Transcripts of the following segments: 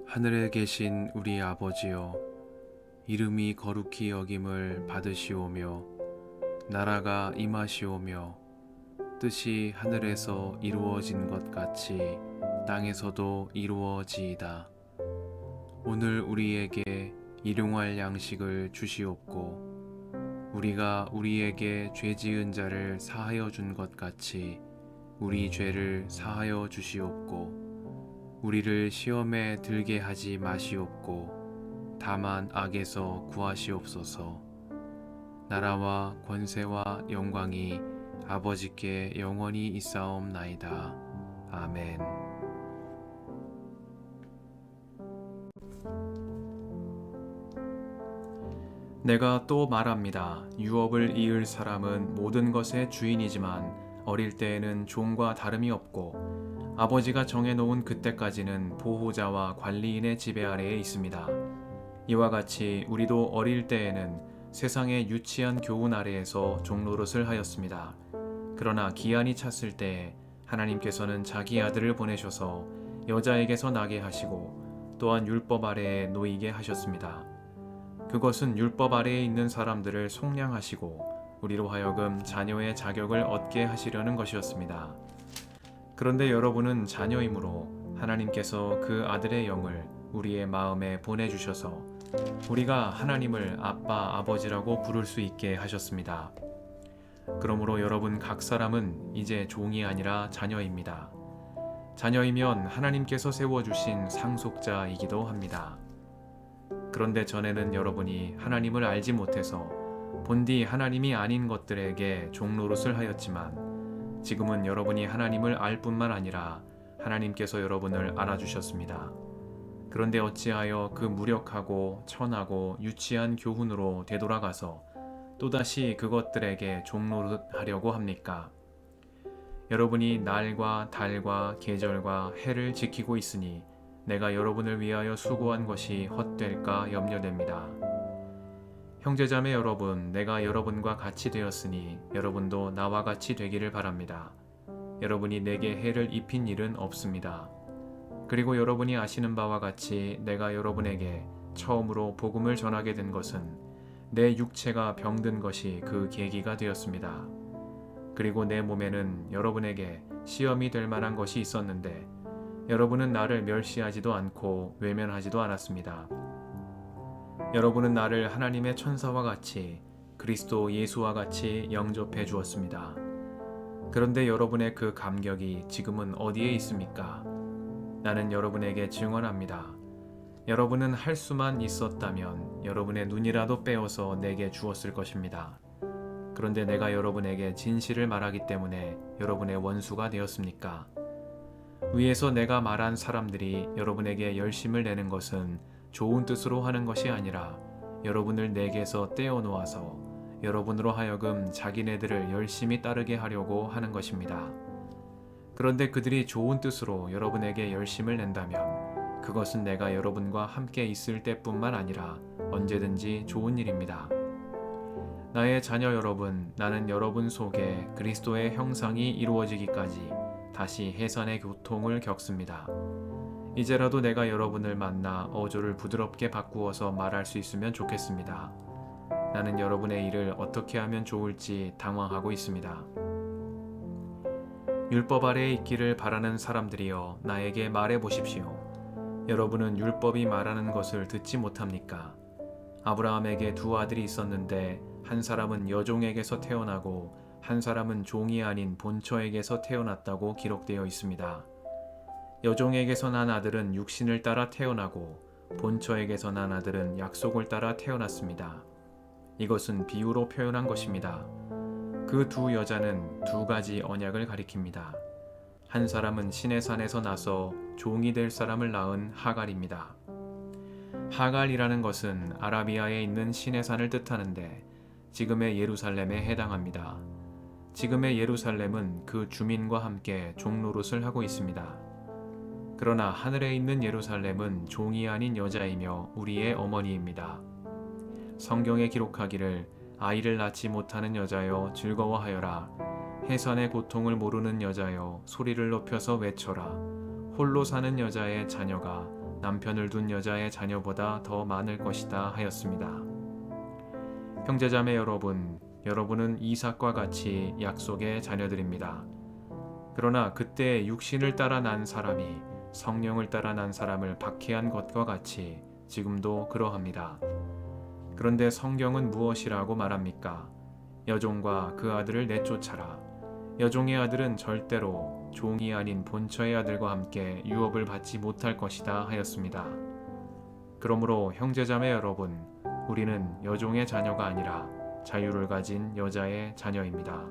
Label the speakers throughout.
Speaker 1: 하늘에 계신 우리 아버지여, 이름이 거룩히 여김을 받으시오며 나라가 임하시오며 뜻이 하늘에서 이루어진 것 같이 땅에서도 이루어지이다. 오늘 우리에게 일용할 양식을 주시옵고 우리가 우리에게 죄 지은 자를 사하여 준 것 같이 우리 죄를 사하여 주시옵고 우리를 시험에 들게 하지 마시옵고 다만 악에서 구하시옵소서. 나라와 권세와 영광이 아버지께 영원히 있사옵나이다. 아멘.
Speaker 2: 내가 또 말합니다. 유업을 이을 사람은 모든 것의 주인이지만 어릴 때에는 종과 다름이 없고 아버지가 정해놓은 그때까지는 보호자와 관리인의 지배 아래에 있습니다. 이와 같이 우리도 어릴 때에는 세상의 유치한 교훈 아래에서 종노릇을 하였습니다. 그러나 기한이 찼을 때에 하나님께서는 자기 아들을 보내셔서 여자에게서 나게 하시고 또한 율법 아래에 놓이게 하셨습니다. 그것은 율법 아래에 있는 사람들을 속량하시고 우리로 하여금 자녀의 자격을 얻게 하시려는 것이었습니다. 그런데 여러분은 자녀이므로 하나님께서 그 아들의 영을 우리의 마음에 보내주셔서 우리가 하나님을 아빠, 아버지라고 부를 수 있게 하셨습니다. 그러므로 여러분 각 사람은 이제 종이 아니라 자녀입니다. 자녀이면 하나님께서 세워주신 상속자이기도 합니다. 그런데 전에는 여러분이 하나님을 알지 못해서 본디 하나님이 아닌 것들에게 종노릇을 하였지만 지금은 여러분이 하나님을 알 뿐만 아니라 하나님께서 여러분을 알아주셨습니다. 그런데 어찌하여 그 무력하고 천하고 유치한 교훈으로 되돌아가서 또다시 그것들에게 종노릇하려고 합니까? 여러분이 날과 달과 계절과 해를 지키고 있으니 내가 여러분을 위하여 수고한 것이 헛될까 염려됩니다. 형제자매 여러분, 내가 여러분과 같이 되었으니 여러분도 나와 같이 되기를 바랍니다. 여러분이 내게 해를 입힌 일은 없습니다. 그리고 여러분이 아시는 바와 같이 내가 여러분에게 처음으로 복음을 전하게 된 것은 내 육체가 병든 것이 그 계기가 되었습니다. 그리고 내 몸에는 여러분에게 시험이 될 만한 것이 있었는데 여러분은 나를 멸시하지도 않고 외면하지도 않았습니다. 여러분은 나를 하나님의 천사와 같이 그리스도 예수와 같이 영접해 주었습니다. 그런데 여러분의 그 감격이 지금은 어디에 있습니까? 나는 여러분에게 증언합니다. 여러분은 할 수만 있었다면 여러분의 눈이라도 빼어서 내게 주었을 것입니다. 그런데 내가 여러분에게 진실을 말하기 때문에 여러분의 원수가 되었습니까? 위에서 내가 말한 사람들이 여러분에게 열심을 내는 것은 좋은 뜻으로 하는 것이 아니라 여러분을 내게서 떼어놓아서 여러분으로 하여금 자기네들을 열심히 따르게 하려고 하는 것입니다. 그런데 그들이 좋은 뜻으로 여러분에게 열심을 낸다면 그것은 내가 여러분과 함께 있을 때뿐만 아니라 언제든지 좋은 일입니다. 나의 자녀 여러분, 나는 여러분 속에 그리스도의 형상이 이루어지기까지 다시 해산의 고통을 겪습니다. 이제라도 내가 여러분을 만나 어조를 부드럽게 바꾸어서 말할 수 있으면 좋겠습니다. 나는 여러분의 일을 어떻게 하면 좋을지 당황하고 있습니다. 율법 아래에 있기를 바라는 사람들이여 나에게 말해 보십시오. 여러분은 율법이 말하는 것을 듣지 못합니까? 아브라함에게 두 아들이 있었는데 한 사람은 여종에게서 태어나고 한 사람은 종이 아닌 본처에게서 태어났다고 기록되어 있습니다. 여종에게서 난 아들은 육신을 따라 태어나고 본처에게서 난 아들은 약속을 따라 태어났습니다. 이것은 비유로 표현한 것입니다. 그 두 여자는 두 가지 언약을 가리킵니다. 한 사람은 시내산에서 나서 종이 될 사람을 낳은 하갈입니다. 하갈이라는 것은 아라비아에 있는 시내산을 뜻하는데 지금의 예루살렘에 해당합니다. 지금의 예루살렘은 그 주민과 함께 종노릇을 하고 있습니다. 그러나 하늘에 있는 예루살렘은 종이 아닌 여자이며 우리의 어머니입니다. 성경에 기록하기를 아이를 낳지 못하는 여자여 즐거워하여라. 해산의 고통을 모르는 여자여 소리를 높여서 외쳐라. 홀로 사는 여자의 자녀가 남편을 둔 여자의 자녀보다 더 많을 것이다 하였습니다. 형제자매 여러분, 여러분은 이삭과 같이 약속의 자녀들입니다. 그러나 그때 육신을 따라 난 사람이 성령을 따라 난 사람을 박해한 것과 같이 지금도 그러합니다. 그런데 성경은 무엇이라고 말합니까? 여종과 그 아들을 내쫓아라. 여종의 아들은 절대로 종이 아닌 본처의 아들과 함께 유업을 받지 못할 것이다 하였습니다. 그러므로 형제자매 여러분, 우리는 여종의 자녀가 아니라 자유를 가진 여자의 자녀입니다.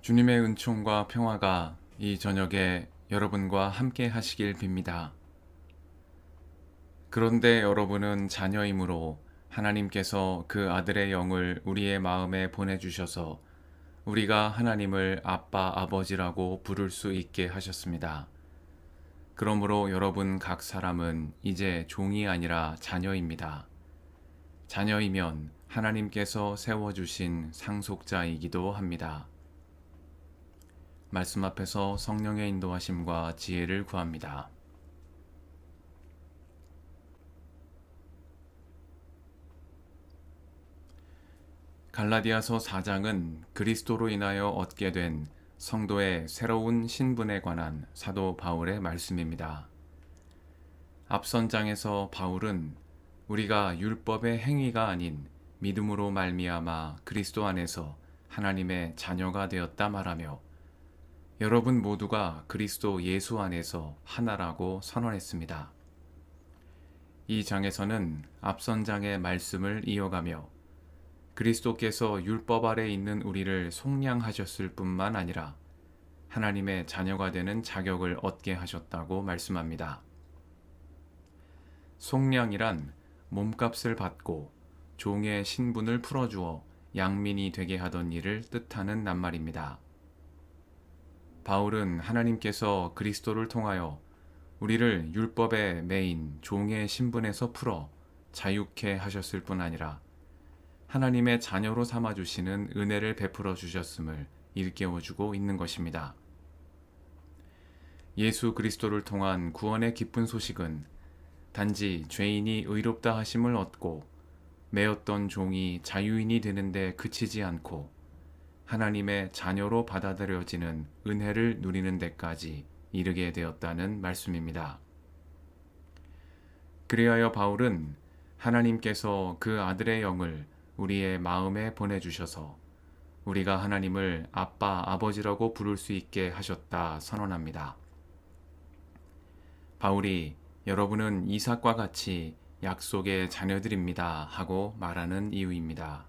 Speaker 1: 주님의 은총과 평화가 이 저녁에 여러분과 함께 하시길 빕니다. 그런데 여러분은 자녀이므로 하나님께서 그 아들의 영을 우리의 마음에 보내주셔서 우리가 하나님을 아빠, 아버지라고 부를 수 있게 하셨습니다. 그러므로 여러분 각 사람은 이제 종이 아니라 자녀입니다. 자녀이면 하나님께서 세워주신 상속자이기도 합니다. 말씀 앞에서 성령의 인도하심과 지혜를 구합니다. 갈라디아서 4장은 그리스도로 인하여 얻게 된 성도의 새로운 신분에 관한 사도 바울의 말씀입니다. 앞선 장에서 바울은 우리가 율법의 행위가 아닌 믿음으로 말미암아 그리스도 안에서 하나님의 자녀가 되었다 말하며 여러분 모두가 그리스도 예수 안에서 하나라고 선언했습니다. 이 장에서는 앞선 장의 말씀을 이어가며 그리스도께서 율법 아래 있는 우리를 속량하셨을 뿐만 아니라 하나님의 자녀가 되는 자격을 얻게 하셨다고 말씀합니다. 속량이란 몸값을 받고 종의 신분을 풀어주어 양민이 되게 하던 일을 뜻하는 낱말입니다. 바울은 하나님께서 그리스도를 통하여 우리를 율법의 매인 종의 신분에서 풀어 자유케 하셨을 뿐 아니라 하나님의 자녀로 삼아주시는 은혜를 베풀어 주셨음을 일깨워주고 있는 것입니다. 예수 그리스도를 통한 구원의 기쁜 소식은 단지 죄인이 의롭다 하심을 얻고 매였던 종이 자유인이 되는 데 그치지 않고 하나님의 자녀로 받아들여지는 은혜를 누리는 데까지 이르게 되었다는 말씀입니다. 그리하여 바울은 하나님께서 그 아들의 영을 우리의 마음에 보내주셔서 우리가 하나님을 아빠, 아버지라고 부를 수 있게 하셨다 선언합니다. 바울이 여러분은 이삭과 같이 약속의 자녀들입니다 하고 말하는 이유입니다.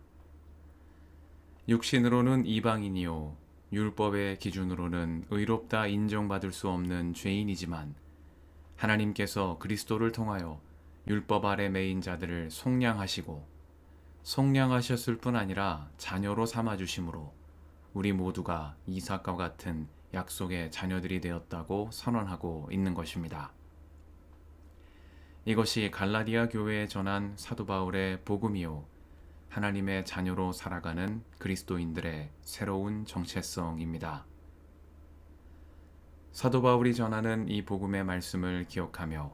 Speaker 1: 육신으로는 이방인이요 율법의 기준으로는 의롭다 인정받을 수 없는 죄인이지만 하나님께서 그리스도를 통하여 율법 아래 매인 자들을 속량하시고 속량하셨을 뿐 아니라 자녀로 삼아주심으로 우리 모두가 이삭과 같은 약속의 자녀들이 되었다고 선언하고 있는 것입니다. 이것이 갈라디아 교회에 전한 사도 바울의 복음이요 하나님의 자녀로 살아가는 그리스도인들의 새로운 정체성입니다. 사도 바울이 전하는 이 복음의 말씀을 기억하며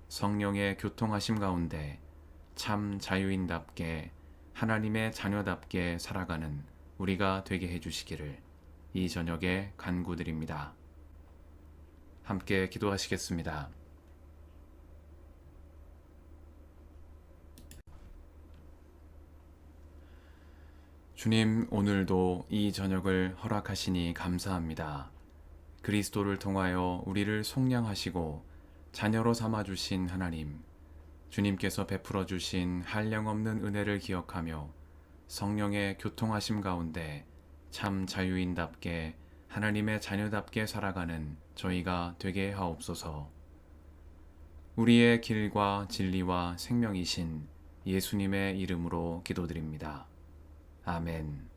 Speaker 1: 성령의 교통하심 가운데 참 자유인답게 하나님의 자녀답게 살아가는 우리가 되게 해주시기를 이 저녁에 간구드립니다. 함께 기도하시겠습니다. 주님, 오늘도 이 저녁을 허락하시니 감사합니다. 그리스도를 통하여 우리를 속량하시고 자녀로 삼아주신 하나님, 주님께서 베풀어 주신 한량없는 은혜를 기억하며 성령의 교통하심 가운데 참 자유인답게 하나님의 자녀답게 살아가는 저희가 되게 하옵소서. 우리의 길과 진리와 생명이신 예수님의 이름으로 기도드립니다. 아멘.